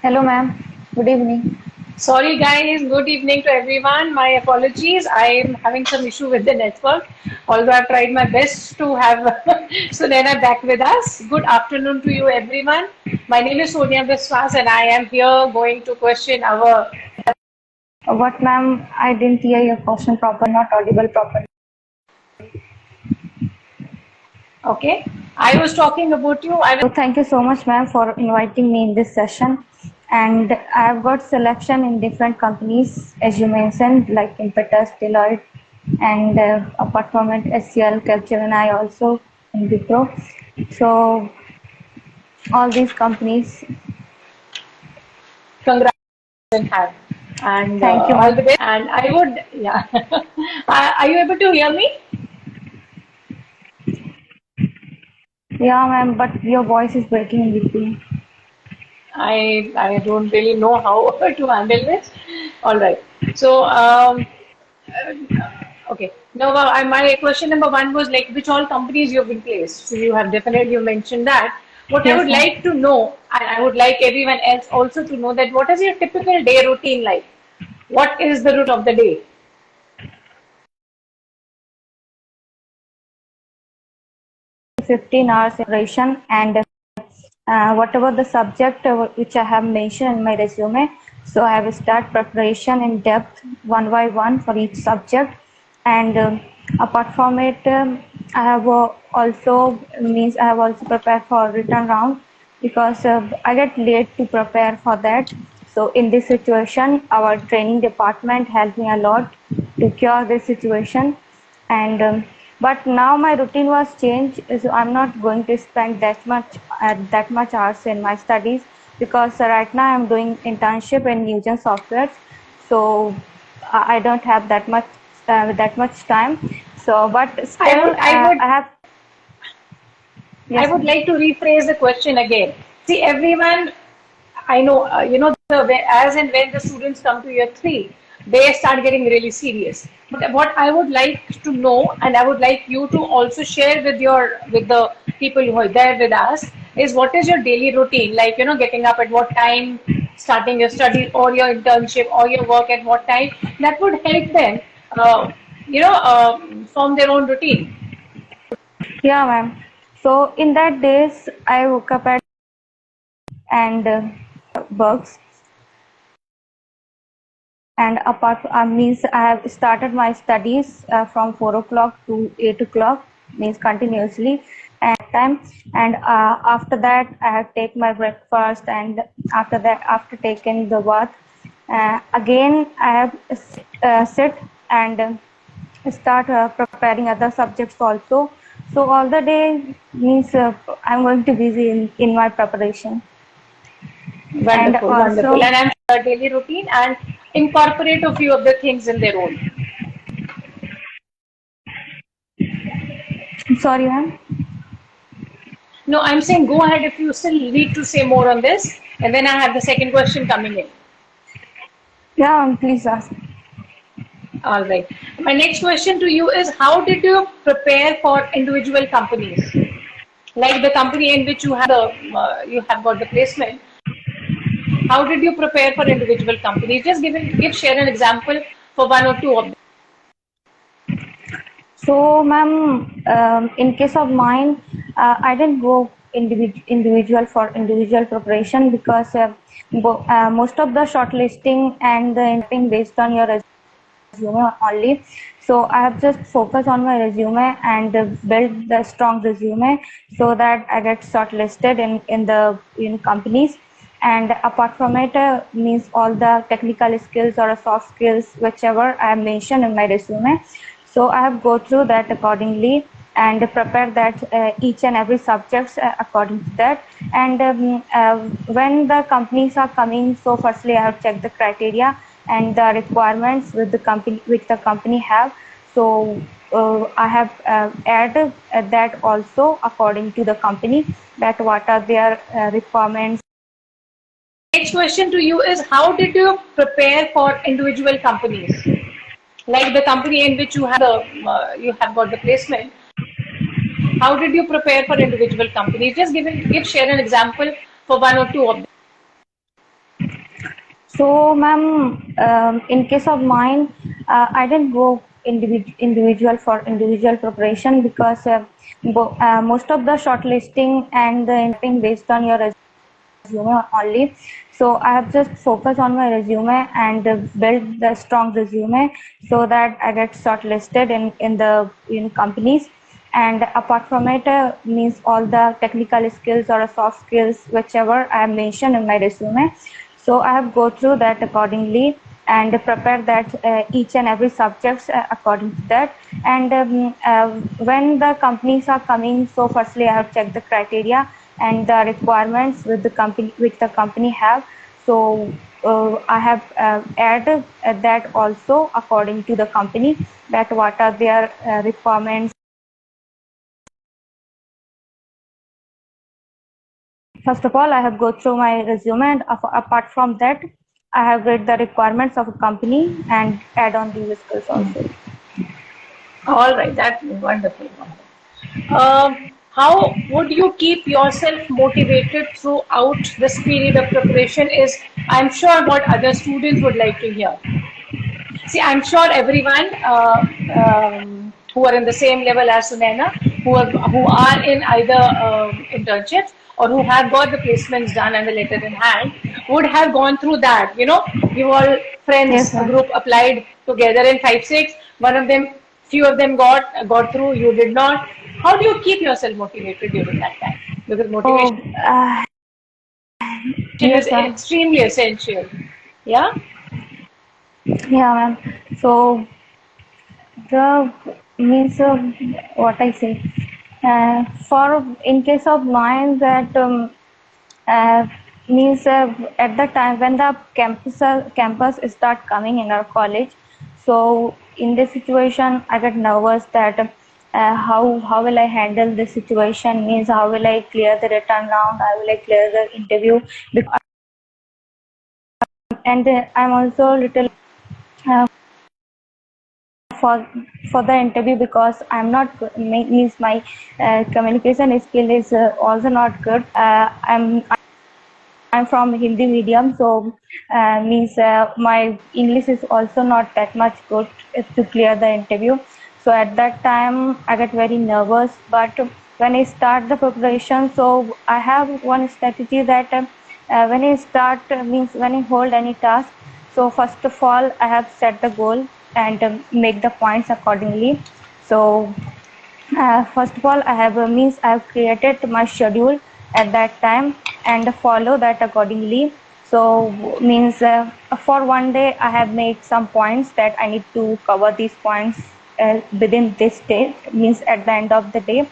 Hello, ma'am. Good evening. Sorry, guys. Good evening to everyone. My apologies. I'm having some issue with the network. Although I've tried my best to have Sunena back with us. Good afternoon to you, everyone. My name is Sonia Biswas, and I am here going to question our. What, ma'am? I didn't hear your question proper, not audible properly. Okay, I was talking about you. I was. So, thank you so much, ma'am, for inviting me in this session. And I've got selection in different companies, as you mentioned, like Impetus, Deloitte, and apart from it, SCL, Capgemini, also in Wipro. So, all these companies. Congratulations and have and Thank you, all the ma'am. best. And I would, yeah. Are you able to hear me? Yeah, ma'am, but your voice is breaking in between. I don't really know how to handle this. All right. So okay. Now my question number one was like which all companies you've been placed. So you have definitely mentioned that. What I Yes, would ma'am. like to know, and I would like everyone else also to know that what is your typical day routine like? What is the route of the day? 15 hours preparation and whatever the subject which I have mentioned in my resume. So I will start preparation in depth one by one for each subject. And apart from it, I have also prepared for written round because I get late to prepare for that. So in this situation, our training department helped me a lot to cure this situation. And but now my routine was changed, so I'm not going to spend that much hours in my studies because right now I'm doing internship in Newgen Softwares, so I don't have that much time. So but I still would I would I have. I Yes, would ma'am. like to rephrase the question again. See, everyone, I know, as and when the students come to year three, they start getting really serious. But what I would like to know, and I would like you to also share with the people who are there with us, is what is your daily routine? Like, getting up at what time, starting your study or your internship or your work at what time. That would help them, form their own routine. Yeah, ma'am. So in that days I woke up at and works. And apart means I have started my studies from 4 o'clock to 8 o'clock, means continuously at time. And after that I have take my breakfast, and after that, after taking the bath, again I have sit and start preparing other subjects also. So all the day means I'm going to busy in my preparation. And Wonderful, wonderful. also, And I'm sure daily routine and incorporate a few of the things in their own. sorry, ma'am. No, I'm saying go ahead if you still need to say more on this. And then I have the second question coming in. Yeah, please ask. All right. My next question to you is how did you prepare for individual companies? Like the company in which you have got the placement. How did you prepare for individual companies? Just share an example for one or two of them. So, ma'am, in case of mine, I didn't go individual for individual preparation because most of the shortlisting and the interviewing based on your resume only. So I have just focused on my resume and build the strong resume so that I get shortlisted in companies. And apart from it, means all the technical skills or soft skills, whichever I have mentioned in my resume. So I have go through that accordingly and prepare that each and every subjects according to that. And when the companies are coming, so firstly I have checked the criteria and the requirements with the company which the company have. So I have added that also according to the company, that what are their requirements. Next question to you is how did you prepare for individual companies? Like the company in which you have got the placement. How did you prepare for individual companies? Just share an example for one or two of them. So, ma'am, in case of mine, I didn't go individual for individual preparation because most of the shortlisting and the interviewing based on your resume only. So I have just focused on my resume and built the strong resume so that I get shortlisted in companies. And apart from it, means all the technical skills or soft skills, whichever I have mentioned in my resume. So I have go through that accordingly and prepare that each and every subjects according to that. And when the companies are coming, so firstly I have checked the criteria and the requirements with the company which the company have. So I have added that also according to the company, that what are their requirements. First of all, I have go through my resume, and apart from that, I have read the requirements of a company and add on these skills also. All right, that's wonderful. How would you keep yourself motivated throughout this period of preparation? Is I'm sure what other students would like to hear. See, I'm sure everyone who are in the same level as Sunaina, who are in either internships or who have got the placements done and the letter in hand, would have gone through that. You know, you all friends, Yes, a ma'am. group applied together in 5-6. One of them, few of them got through. You did not. How do you keep yourself motivated during that time? Because motivation So, is yes, ma'am. extremely essential. Yeah. Yeah, ma'am. So, the means what I say. For in case of mine, that uh, means at the time when the campus start coming in our college. So in this situation, I get nervous that how will I handle this situation? Means how will I clear the written round? How will I clear the interview? And I'm also little uh, for for the interview because I'm not means my communication skill is also not good. I'm from Hindi medium, so means my English is also not that much good to clear the interview. So at that time, I get very nervous. But when I start the preparation, so I have one strategy that when I start means when I hold any task. So first of all, I have set the goal and make the points accordingly. So first of all, I have created my schedule at that time and follow that accordingly. So means for one day I have made some points that I need to cover these points within this day. Means at the end of the day.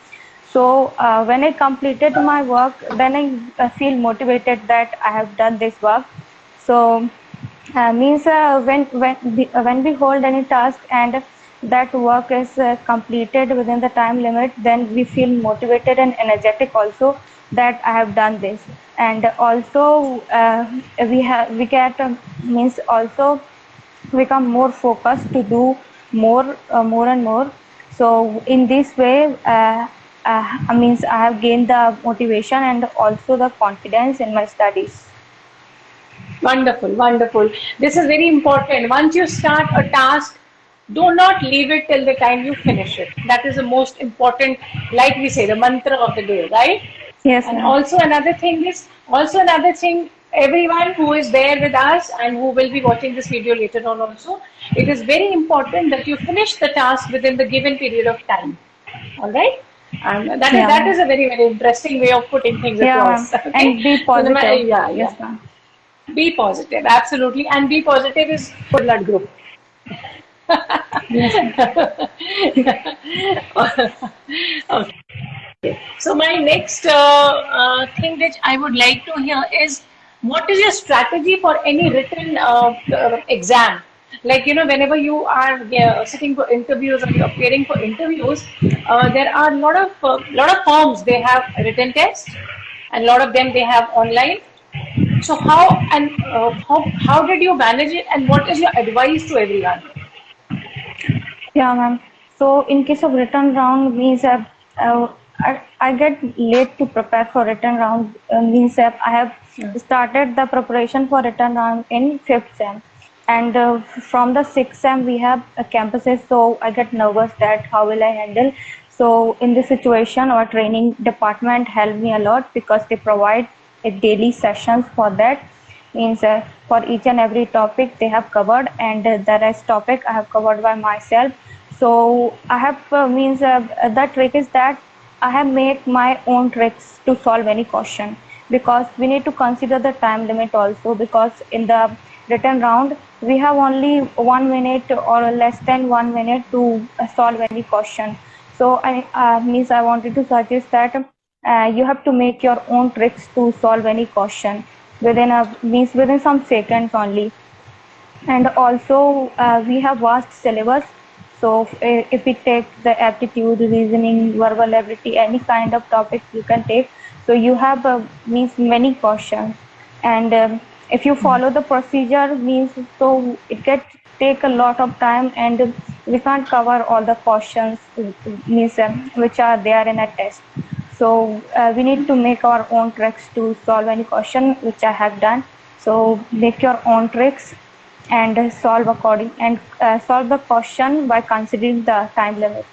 So when I completed my work, then I feel motivated that I have done this work. So means when we hold any task and that work is completed within the time limit, then we feel motivated and energetic also that I have done this. And also we get means also become more focused to do more and more. So in this way means I have gained the motivation and also the confidence in my studies. Wonderful, wonderful. This is very important. Once you start a task, do not leave it till the time you finish it. That is the most important, like we say, the mantra of the day, right? Yes, And ma'am. also another thing, everyone who is there with us and who will be watching this video later on also, it is very important that you finish the task within the given period of time. All right? And Yeah, that ma'am. is a very, very interesting way of putting things Yeah, ma'am. across. Okay? And be So positive. yeah, yeah. Yes, ma'am. Be positive, absolutely. And be positive is good blood group. Yes, ma'am. Okay. So my next thing which I would like to hear is what is your strategy for any written exam? Like, you know, whenever you are sitting for interviews or you're appearing for interviews, there are lot of firms, they have written tests and a lot of them they have online. So how did you manage it, and what is your advice to everyone? Yeah, ma'am. So in case of written round means I get late to prepare for written round means I have started the preparation for return round in fifth sem. And from the sixth sem, we have campuses, so I get nervous that how will I handle. So in this situation, our training department helped me a lot because they provide a daily sessions for that. Means for each and every topic they have covered, and the rest topic I have covered by myself. So I have the trick is that I have made my own tricks to solve any question, because we need to consider the time limit also, because in the written round we have only 1 minute or less than 1 minute to solve any question. So I wanted to suggest that you have to make your own tricks to solve any question within some seconds only. And also we have vast syllabus. So if we take the aptitude, reasoning, verbal ability, any kind of topic you can take, so you have many questions. And if you follow the procedure, so it gets take a lot of time, and we can't cover all the questions which are there in a test. So we need to make our own tricks to solve any question, which I have done. So make your own tricks and solve according and solve the question by considering the time limit.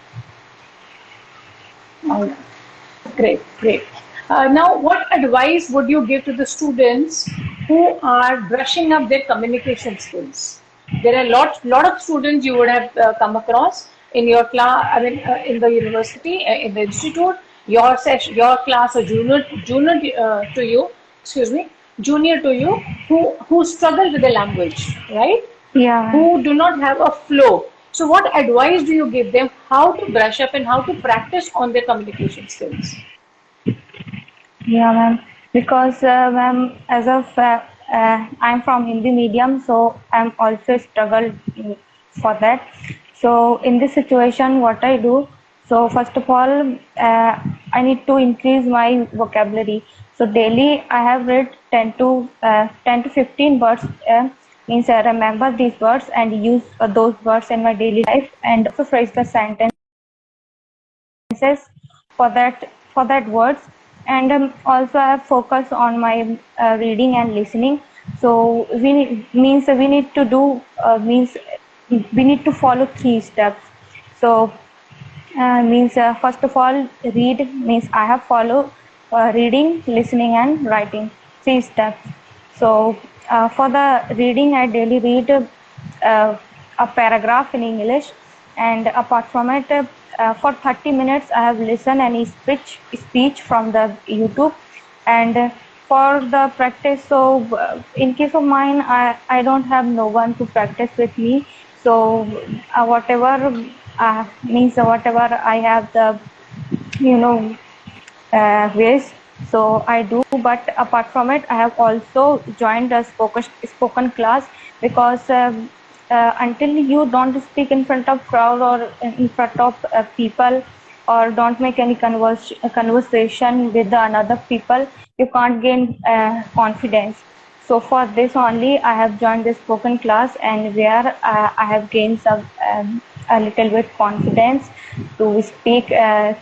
Great, great. Now, what advice would you give to the students who are brushing up their communication skills? There are lot of students you would have come across in your class, I mean, in the university, in the institute, your session, your class, or junior to you, excuse me, junior to you, who struggle with the language, right? Yeah. Who do not have a flow. So, what advice do you give them how to brush up and how to practice on their communication skills? Yeah, ma'am. Because, ma'am, as of I'm from Hindi medium, so I'm also struggled for that. So in this situation, what I do, so first of all, I need to increase my vocabulary. So daily, I have read 10 to 15 words. Means I remember these words and use those words in my daily life, and also phrase the sentence for that words. And also I have focus on my reading and listening. So we need to do we need to follow 3 steps. So first of all, read means I have followed reading, listening, and writing 3 steps. So for the reading, I daily read a paragraph in English, and apart from it, for 30 minutes I have listened and speech from the YouTube. And for the practice, so in case of mine, I don't have no one to practice with me. So whatever whatever I have the ways, so I do. But apart from it, I have also joined a spoken class, because until you don't speak in front of crowd or in front of people, or don't make any conversation with the another people, you can't gain confidence. So for this only, I have joined the spoken class, and where I have gained some a little bit confidence to speak in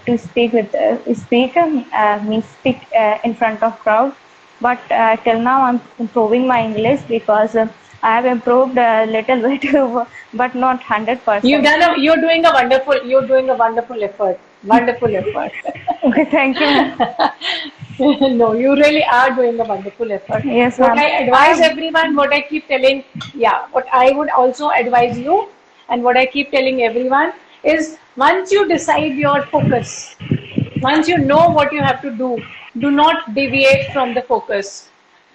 front of crowd. But till now I'm improving my English, because I have improved a little bit, but not 100%. You're doing a wonderful effort. Wonderful effort. Okay, thank you. No, you really are doing a wonderful effort. Yes, what ma'am. I advise everyone, what I keep telling, what I would also advise you, and what I keep telling everyone is, once you decide your focus, once you know what you have to do not deviate from the focus.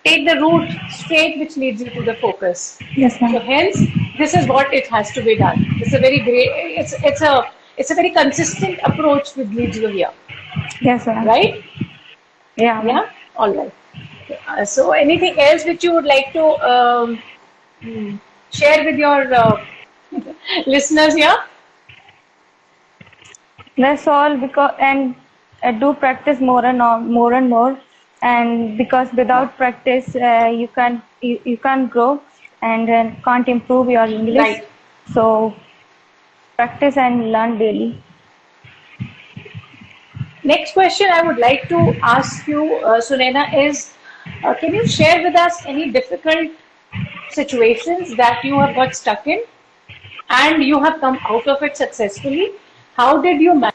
Take the route straight which leads you to the focus. Yes, ma'am. So hence, this is what it has to be done. It's a very great. It's a very consistent approach which leads you here. Yes, ma'am. Right? Yeah. Ma'am. Yeah. All right. So anything else which you would like to share with your listeners here? That's all. Because and do practice more and more, and because without practice you can't grow, and can't improve your English. Right. So practice and learn daily. Next question I would like to ask you, Sunaina, is Can you share with us any difficult situations that you have got stuck in and you have come out of it successfully? How did you manage?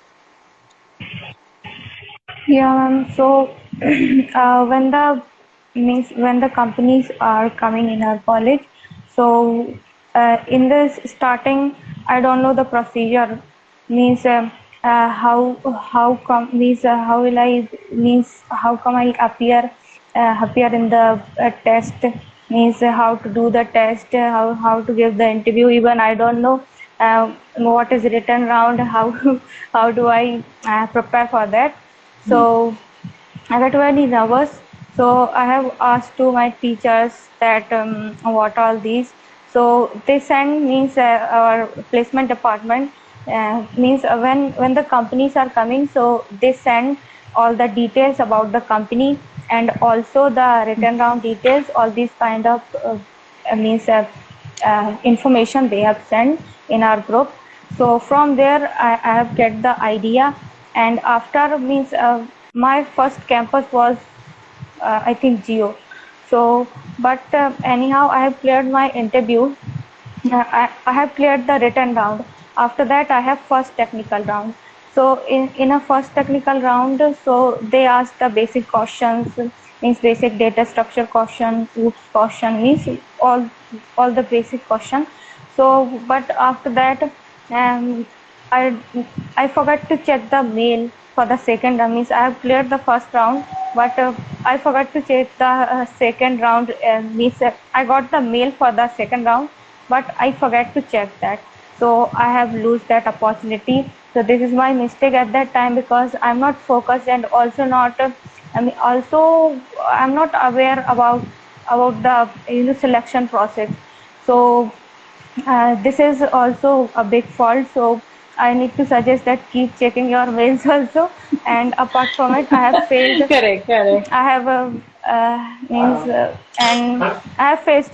Yeah, ma'am. So when the companies are coming in our college, so in this starting, I don't know the procedure. Means how come means how will I means how come I appear in the test, means how to do the test, how to give the interview. Even I don't know what is written round, how how do I prepare for that. So I got very nervous. So I have asked to my teachers that what all these. So they send means our placement department means when the companies are coming, so they send all the details about the company and also the written down details. All these kind of means information they have sent in our group. So from there I have get the idea, and after means my first campus was I think Geo. So but anyhow I have cleared my interview. I have cleared the written round. After that, I have first technical round. So in a first technical round, so they ask the basic questions, means basic data structure question, oops question, means all the basic question. So but after that, I I forgot to check the mail for the second round. Means I have cleared the first round, but I forgot to check the second round. Means I got the mail for the second round, but I forget to check that. So I have lose that opportunity. So this is my mistake at that time, because I'm not focused, and also not I mean also I'm not aware about the selection process. So this is also a big fault. So I need to suggest that keep checking your mails also. And apart from it, I have failed. Correct, correct. I have means and I have faced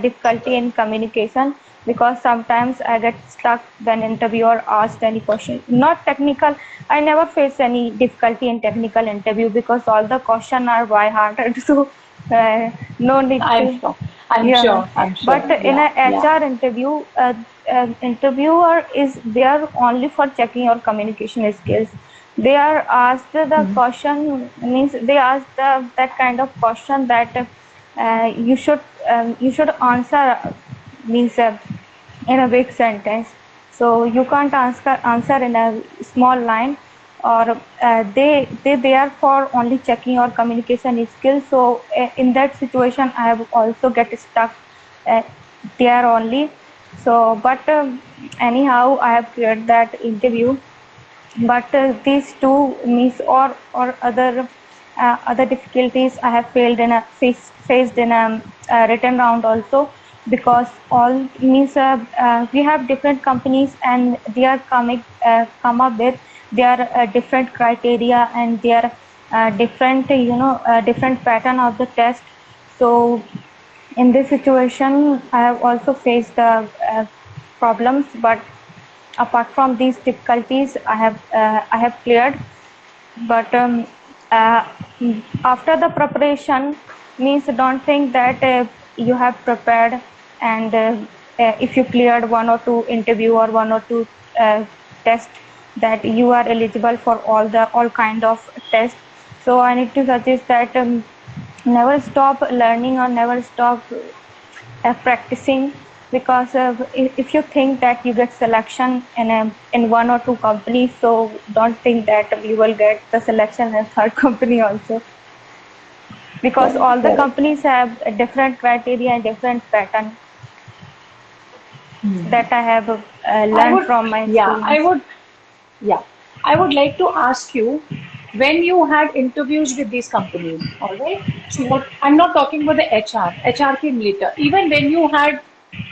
difficulty in communication, because sometimes I get stuck when interviewer asked any question. Not technical. I never face any difficulty in technical interview, because all the questions are by hearted. So no need I'm to. sure. I'm Yeah, sure. I'm but sure. in Yeah, a yeah. HR interview, interviewer is there only for checking your communication skills. They are asked the question, means they ask that kind of question that you should answer, means in a big sentence. So you can't answer in a small line, or they are for only checking your communication skills. So in that situation, I have also get stuck uh, there only. So but anyhow, I have cleared that interview. But these two means or other difficulties I have faced in a written round also, because all means we have different companies, and they are come up with their different criteria, and their different different pattern of the test. So in this situation, I have also faced the problems, but apart from these difficulties, I have cleared. But uh, after the preparation, means don't think that you have prepared, and if you cleared one or two interview or one or two tests, that you are eligible for all kind of tests. So I need to suggest that never stop learning, or never stop practicing, because if you think that you get selection in one or two companies, so don't think that you will get the selection in third company also, because Correct, all the correct. companies have a different criteria and different pattern that I have I learned would, from my yeah, I experience. would, yeah. I would like to ask you, when you had interviews with these companies, all right? So what, I'm not talking about the HR came later. Even when you had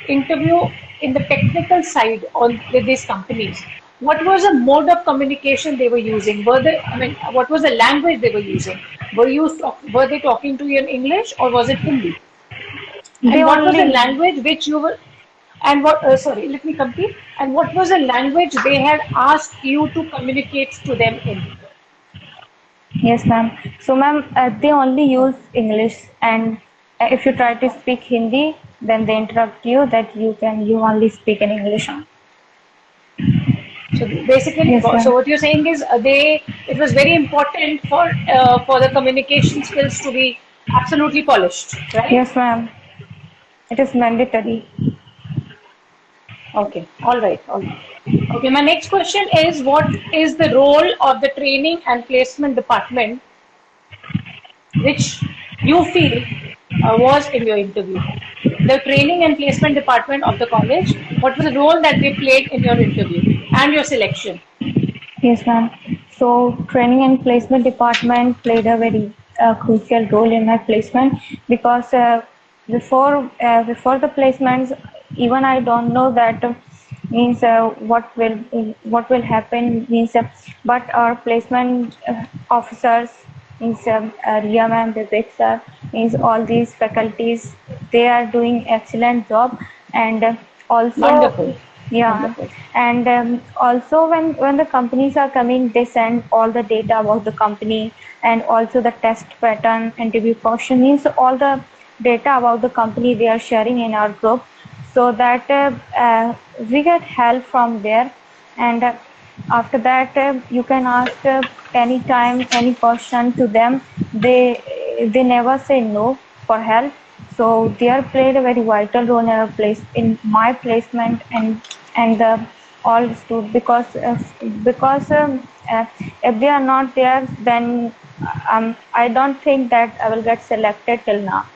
interview in the technical side on with these companies, what was the mode of communication they were using? Were they, I mean, what was the language they were using? Were they talking to you in English or was it Hindi? They And what was the only language which you were, and what, sorry, let me complete. And what was the language they had asked you to communicate to them in? Yes, ma'am. So, ma'am, they only use English, and if you try to speak Hindi, then they interrupt you that you only speak in English. So basically, Yes, so ma'am. what you're saying is it was very important for the communication skills to be absolutely polished, right? Yes, ma'am. It is mandatory. Okay, all right, all right. Okay, my next question is what is the role of the training and placement department which you feel was in your interview? The training and placement department of the college, what was the role that they played in your interview and your selection? Yes, ma'am. So, training and placement department played a very crucial role in my placement because before the placements, even I don't know that means what will happen means, but our placement officers means Ria ma'am, Vivek sir, means all these faculties, they are doing excellent job, and also Wonderful, yeah, wonderful. and also when the companies are coming, they send all the data about the company, and also the test pattern, interview question, means all the data about the company they are sharing in our group, so that we get help from there, and after that you can ask anytime any question to them. They never say no for help, so they are played a very vital role in our place in my placement, and the all students, because if they are not there, then I don't think that I will get selected till now.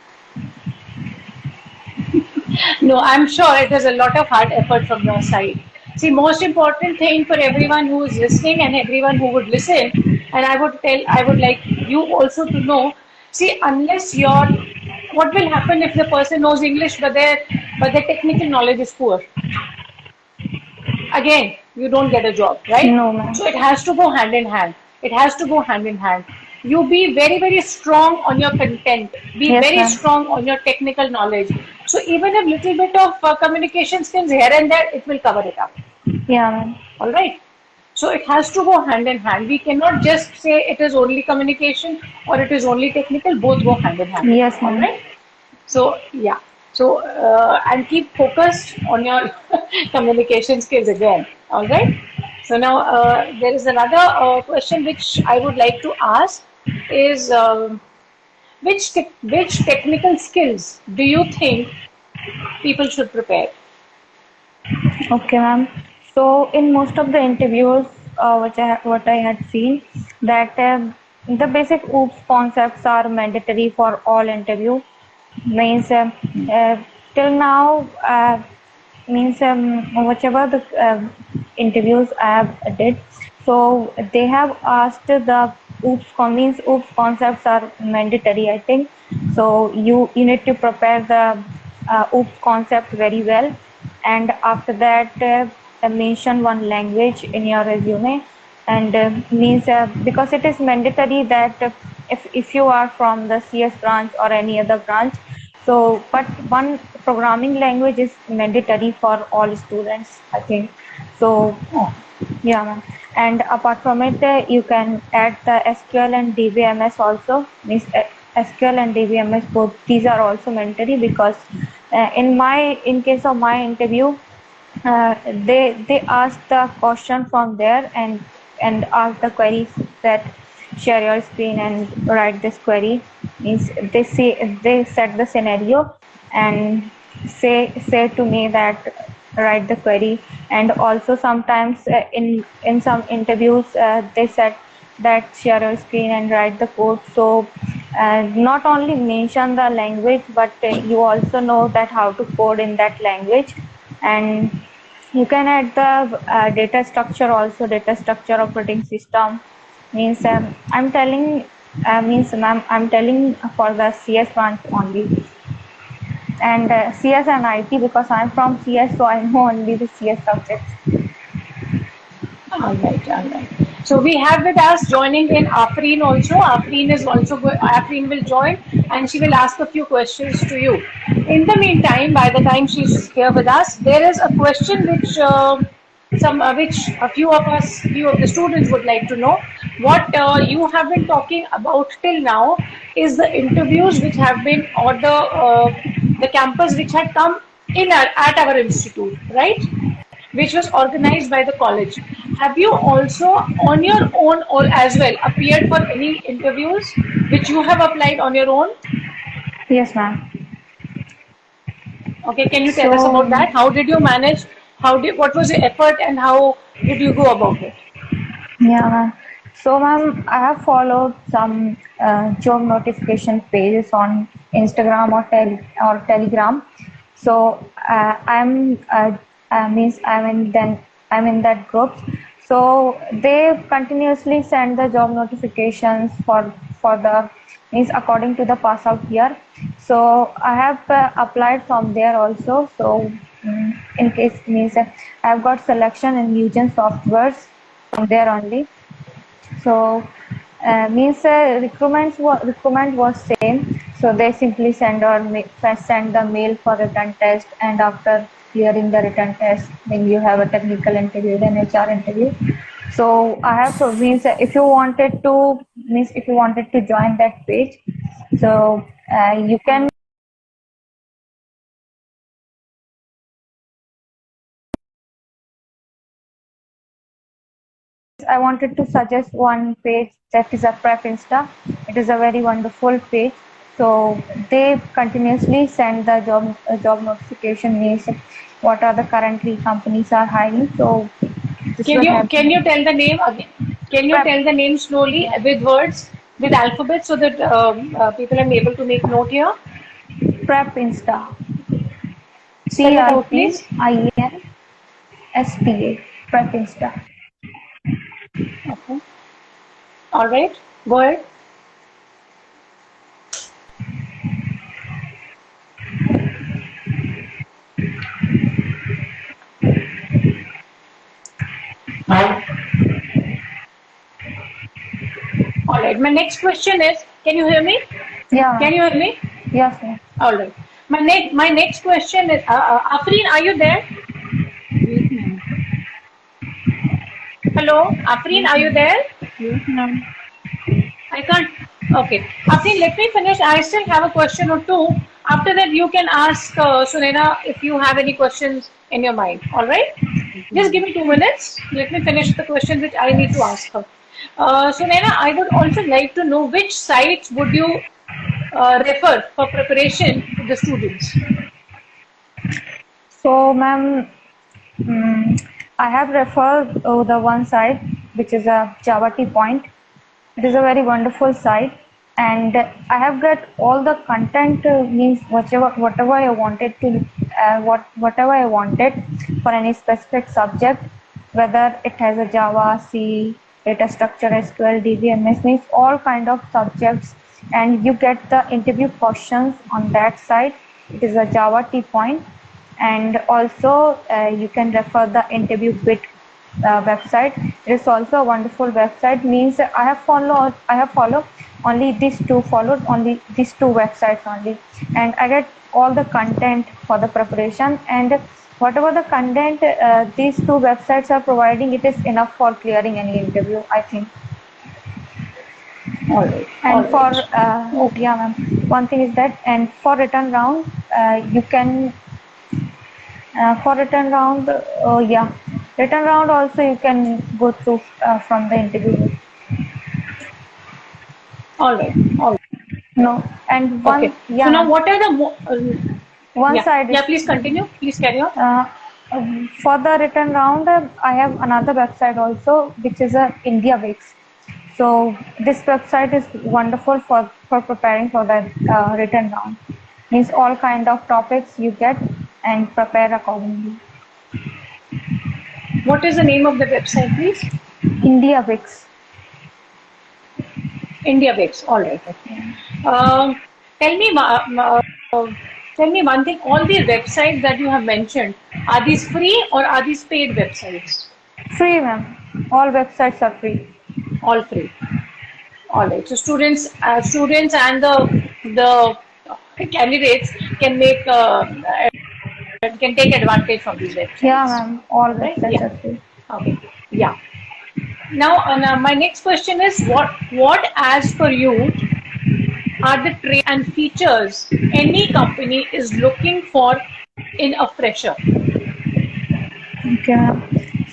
No, I'm sure it is a lot of hard effort from your side. See, most important thing for everyone who is listening and everyone who would listen, and I would like you also to know, see, unless what will happen if the person knows English but their technical knowledge is poor? Again, you don't get a job, right? No, ma'am. So it has to go hand in hand. It has to go hand in hand. You be very, very strong on your content. Be Yes, very ma'am. strong on your technical knowledge. So even a little bit of communication skills here and there, it will cover it up. Yeah, ma'am. All right. So it has to go hand in hand. We cannot just say it is only communication or it is only technical. Both go hand in hand. Yes, All ma'am. right. So yeah. So and keep focused on your communication skills again. All right. So now there is another question which I would like to ask is which technical skills do you think people should prepare? Okay, ma'am. So in most of the interviews, what I had seen, that the basic OOPS concepts are mandatory for all interview. Means uh, till now, means whichever the interviews I have did, so they have asked the means OOPS concepts are mandatory, I think. So you need to prepare the OOPS concept very well, and after that mention one language in your resume, and means because it is mandatory that if you are from the CS branch or any other branch, so but one programming language is mandatory for all students, I think. So yeah, ma'am. And apart from it, you can add the SQL and DBMS also. Means SQL and DBMS both these are also mandatory, because in case of my interview, they ask the question from there, and ask the queries that share your screen and write this query. Means they set the scenario and say to me that write the query. And also sometimes in some interviews they said that share your screen and write the code. So not only mention the language, but you also know that how to code in that language. And you can add the data structure also, data structure operating system. Means I'm telling means ma'am, I'm telling for the CS branch only, and CS and IT, because I'm from CS, so I know only the CS subjects. All right, all right. So we have with us joining in Afreen also. Afreen will join and she will ask a few questions to you. In the meantime, by the time she's here with us, there is a question which which a few of the students would like to know. what you have been talking about till now is the interviews which have been, or the campus which had come in at our institute, right? Which was organized by the college. Have you also, on your own or as well, appeared for any interviews which you have applied on your own? Yes, ma'am. Okay, can you tell us So, about that? How did you manage? What was your effort and how did you go about it? yeah, ma'am. So, ma'am, I have followed some job notification pages on Instagram or Telegram. So, means I'm in that group. So they continuously send the job notifications for the means according to the pass out year. So I have applied from there also. So in case means I have got selection in Newgen Softwares from there only. So means recruitment was same. So they simply send the mail for written test, and after clearing the written test, then you have a technical interview, then HR interview. So I have means if you wanted to join that page, so you can. I wanted to suggest one page that is a Prep Insta. It is a very wonderful page. So they continuously send the job notification means what are the currently companies are hiring. So this Can will you help can me. you tell the name again? Can you Prep, tell the name slowly with words, with alphabet, so that people are able to make note here? Prep Insta. Spell it out, please. PREPINSTA. Prep Insta. Okay. All right. Go ahead. All right. My next question is, can you hear me? Yeah, Can ma'am. you hear me? Yes, ma'am. All right. My next question is, Afreen, are you there? Yes, ma'am. Hello, Afreen, Yes, are you ma'am. there? Yes, ma'am. I can't. Okay. Afreen, let me finish. I still have a question or two. After that, you can ask Sunena if you have any questions in your mind. All right? Okay, Just give ma'am. me 2 minutes. Let me finish the questions which I need to ask her. Sunena, I would also like to know which sites would you refer for preparation to the students? So, ma'am, I have referred the one site which is a Java Tea Point. It is a very wonderful site, and I have got all the content means whatever I wanted to whatever I wanted for any specific subject, whether it has a Java, C, data structure, SQL, DBMS, means all kind of subjects, and you get the interview questions on that site. It is a Java Tea Point, and also you can refer the interview bit website. It is also a wonderful website. Means I have followed only these two websites only, and I get all the content for the preparation, and whatever the content these two websites are providing, it is enough for clearing any interview, I think. All right. All And for right. Okay. yeah, ma'am, one thing is that, and for return round, you can for return round, yeah, return round also you can go through from the interview. All right. All right. No, and Okay. one, So yeah, now, ma'am, what are the one yeah, side is yeah? Please continue. Please carry on. for the return round. I have another website also, which is a India Wix. So this website is wonderful for preparing for the return round. Means all kind of topics you get and prepare accordingly. What is the name of the website, please? India Wix. India Bakes. All right. Okay. Tell me, tell me one thing. All the websites that you have mentioned, are these free or are these paid websites? Free, ma'am. All websites are free. All free. All right. So students and the candidates can can take advantage from these Yeah, websites. ma'am. All All right. websites Yeah. are free. Okay. Yeah. Now, my next question is what as per you are the traits and features any company is looking for in a fresher? Okay, ma'am.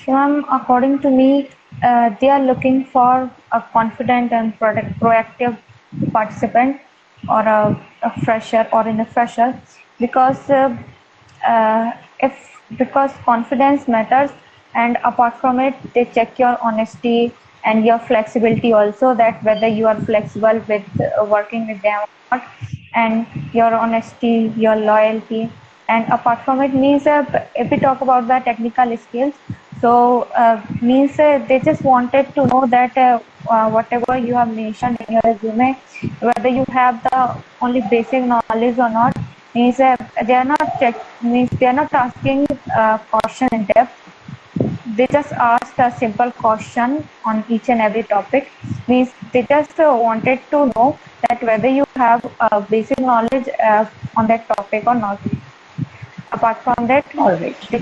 So, ma'am, according to me, they are looking for a confident and proactive participant or a fresher or in a fresher because uh, if because confidence matters, and apart from it, they check your honesty and your flexibility also, that whether you are flexible with working with them or not, and your honesty, your loyalty. And apart from it means if we talk about the technical skills, so means they just wanted to know that whatever you have mentioned in your resume, whether you have the only basic knowledge or not, means they are not means they are not asking question in depth. They just asked a simple question on each and every topic. Means they just wanted to know that whether you have basic knowledge on that topic or not. Apart from that, All right. they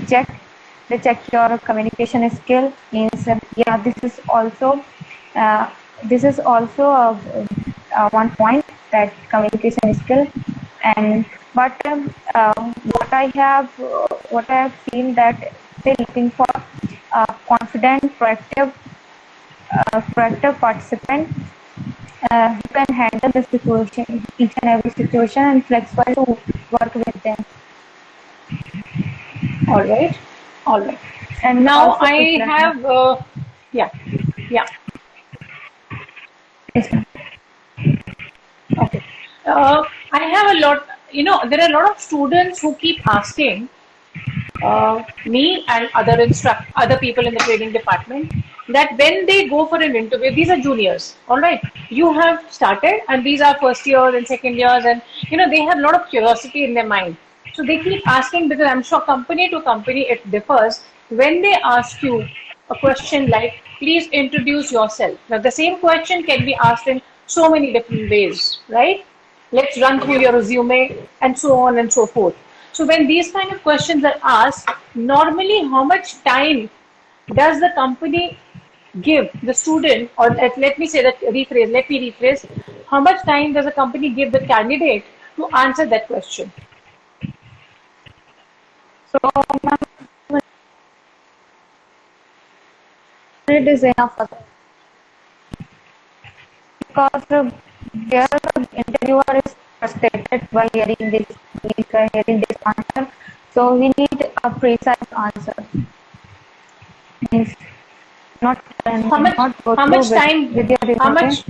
check your communication skill. Means yeah, uh, this is also one point, that communication skill. And but what I have seen, that they're looking for confident, proactive participant who can handle the situation, each and every situation, and flexible to work with them. All right. All right. And Now also quick I learner. have, yeah, yeah. Yes, ma'am. Okay. I have a lot, there are a lot of students who keep asking me and other people in the training department, that when they go for an interview, these are juniors, all right. You have started, and these are first years and second years, and they have a lot of curiosity in their mind. So they keep asking, because I'm sure company to company it differs. When they ask you a question like, please introduce yourself. Now, the same question can be asked in so many different ways, right? Let's run through your resume and so on and so forth. So when these kind of questions are asked, normally how much time does the company give the student, or let me say that let me rephrase, how much time does a company give the candidate to answer that question? So, ma'am, it is enough for them, because their interviewer is frustrated by hearing this answer. So we need a precise answer. Means not How much, not go how through much time, with your how resume. much,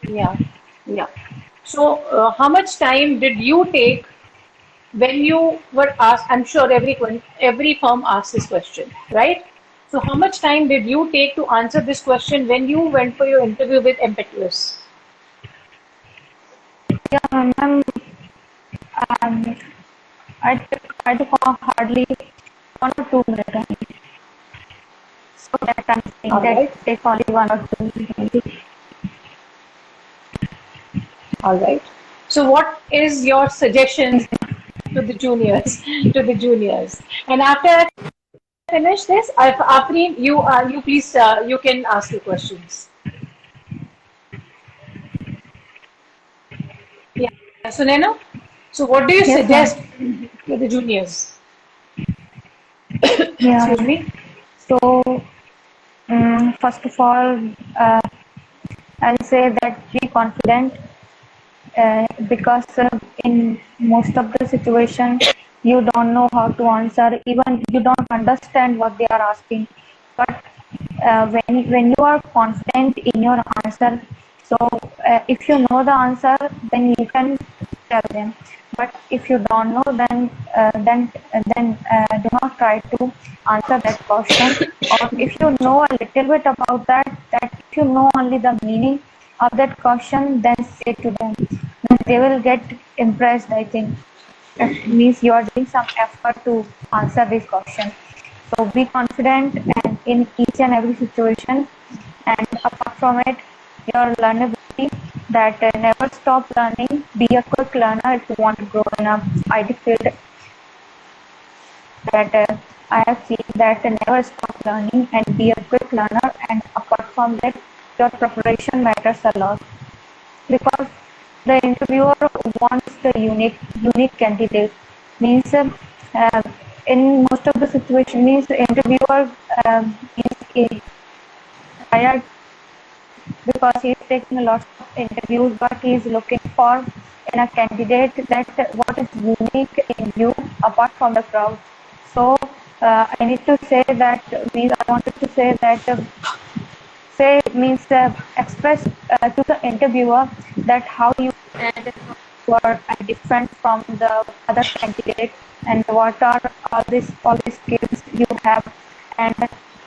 yeah, yeah. So how much time did you take when you were asked? I'm sure every firm asks this question, right? So how much time did you take to answer this question when you went for your interview with Impetuous? Yeah, ma'am. Um, I took hardly 1 or 2 minutes only. So that I'm saying All that right, take only 1 or 2 minutes only. all right. So what is your Yes, suggestion ma'am. to the juniors, to the juniors? And after I finish this, Afreen, you please you can ask the questions. Yeah. So Nena, so what do you Yes, ma'am. suggest to the juniors? Yeah. Excuse me. So, first of all, uh, I'll say that be confident, because in most of the situation you don't know how to answer, even you don't understand what they are asking. But when you are confident in your answer, so if you know the answer, then you can tell them. But if you don't know, then do not try to answer that question. Or if you know a little bit about that if you know only the meaning of that question, then say to them. Then they will get impressed, I think. It means you are doing some effort to answer this question. So be confident and in each and every situation. And apart from it, your learnability, that never stop learning. Be a quick learner if you want to grow in a IT field. That I have seen that never stop learning and be a quick learner, and apart from that, your preparation matters a lot because the interviewer wants the unique candidate. Means in most of the situation means the interviewer is hired because he is taking a lot of interviews, but he is looking for in a candidate that what is unique in you apart from the crowd. So I need to say that means I wanted to say that say means express to the interviewer that how you are different from the other candidate and what are all these skills you have and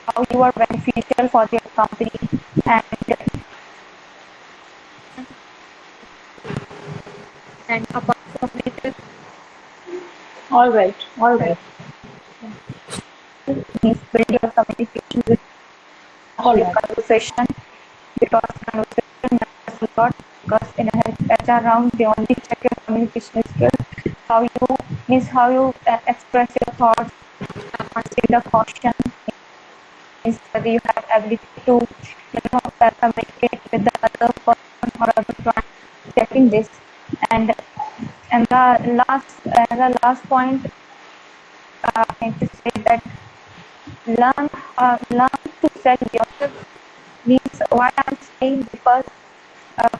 how you are beneficial for their company and apart from it All right. All right. means build your communication with All the right. conversation because conversation matters a lot because in a HR round they only check your communication skills how you means how you express your thoughts answer the question means whether you have ability to communicate with the other person or other client checking this and the last point I need to say that learn to sell yourself means why I'm saying because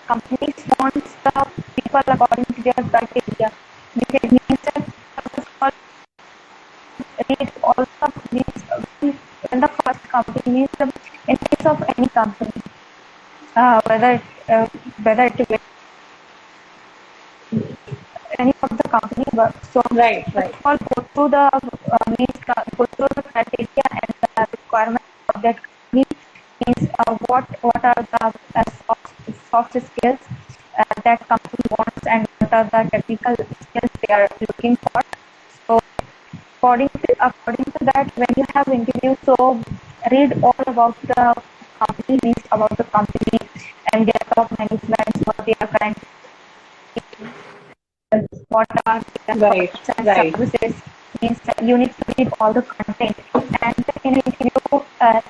companies want the people according to their criteria. It means that first of all, read all the means when the first company means in case of any company, whether it is any of the company work. So Right. first Right. of all, go through the go through the criteria and the requirements of that company. Means what are the soft skills that company wants and what are the technical skills they are looking for. So according to that, when you have interview, so read all about the company, means about the company and their top management, what they are currently what are their Right. products and Right. services means that you need to read all the content and in an interview add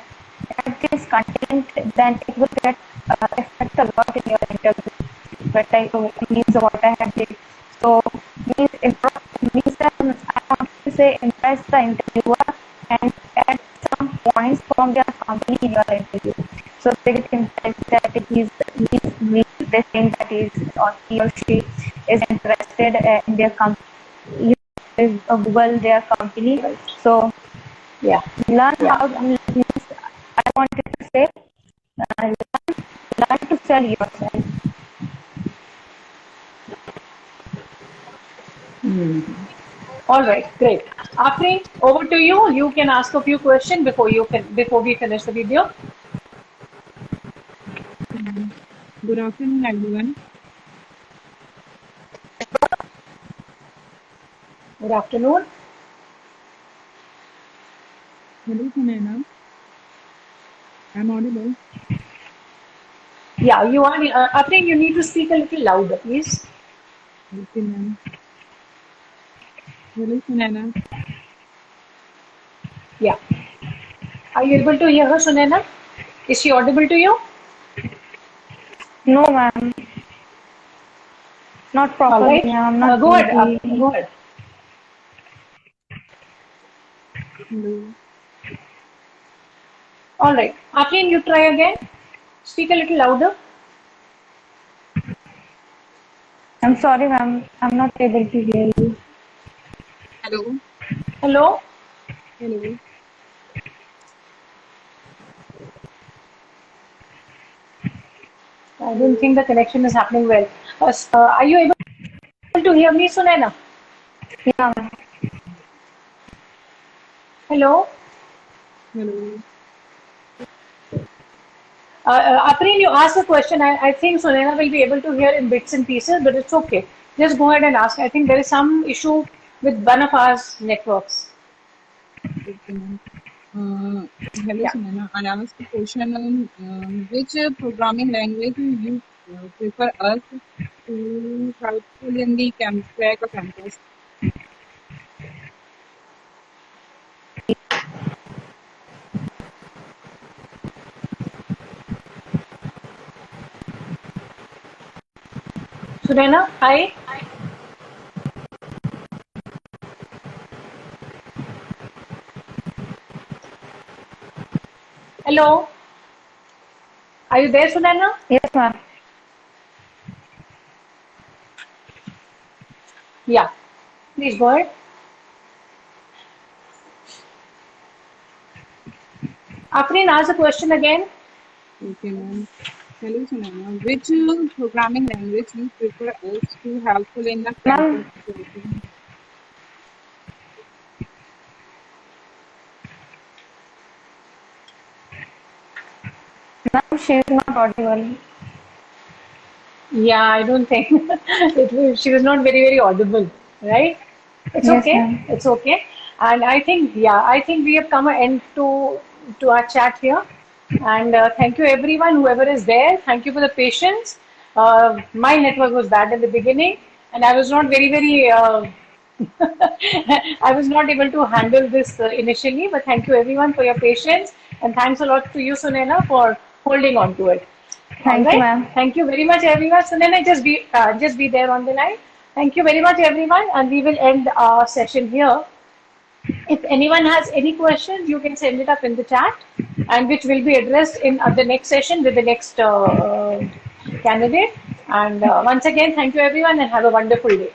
this content then it will get affect a lot in your interview but I means what I have did so means that I want to say impress the interviewer and add some points from their company in your interview so they get impressed that they think that he or she is interested in their company. You Google their company. Right. So Yeah. learn Yeah. how. Means I wanted to say learn to sell yourself. All right. Great. Afri, over to you. You can ask a few questions before we finish the video. Good afternoon, everyone. Good afternoon. Hello, Sunaina. I'm audible. Yeah, you are. Afri, you need to speak a little louder, please. Okay, ma'am. Hello, Sunaina. Yeah. Are you able to hear her, Sunena? Is she audible to you? No, ma'am, not All properly. right. I'm not Go ahead. maybe. Go ahead. Hello. All right. Afrin, you try again. Speak a little louder. I'm sorry, ma'am. I'm not able to hear you. Hello. Hello. Hello. I don't think the connection is happening well. Are you able to hear me, Sunena? Yeah, ma'am. Hello. Hello. Afrin, you asked a question. I think Sunena will be able to hear in bits and pieces, but it's okay. Just go ahead and ask. I think there is some issue with one of our networks. Okay, ma'am. Uh, Hello, Yeah. Sunaina. I asked a question on which programming language you prefer us to helpful in the crack or campus. Sunaina, hi. Hello. Are you there, Sunaina? Yes, ma'am. Yeah. Please go ahead. Afreen, ask the question again. Okay, ma'am. Hello, Sunana. Which programming language you prefer us to helpful in the campus Ma'am, setting? ma'am, she is not audible. Yeah, I don't think she was not very audible, right? It's Yes, okay. ma'am. It's okay. And I think, yeah, I think we have come an end to our chat here. And thank you everyone, whoever is there. Thank you for the patience. My network was bad in the beginning, and I was not very. I was not able to handle this initially, but thank you everyone for your patience, and thanks a lot to you, Sunena, for holding on to it. All Thank you, right. ma'am. Thank you very much, everyone. So then I just be there on the line. Thank you very much, everyone, and we will end our session here. If anyone has any questions, you can send it up in the chat, and which will be addressed in the next session with the next candidate. And once again, thank you, everyone, and have a wonderful day.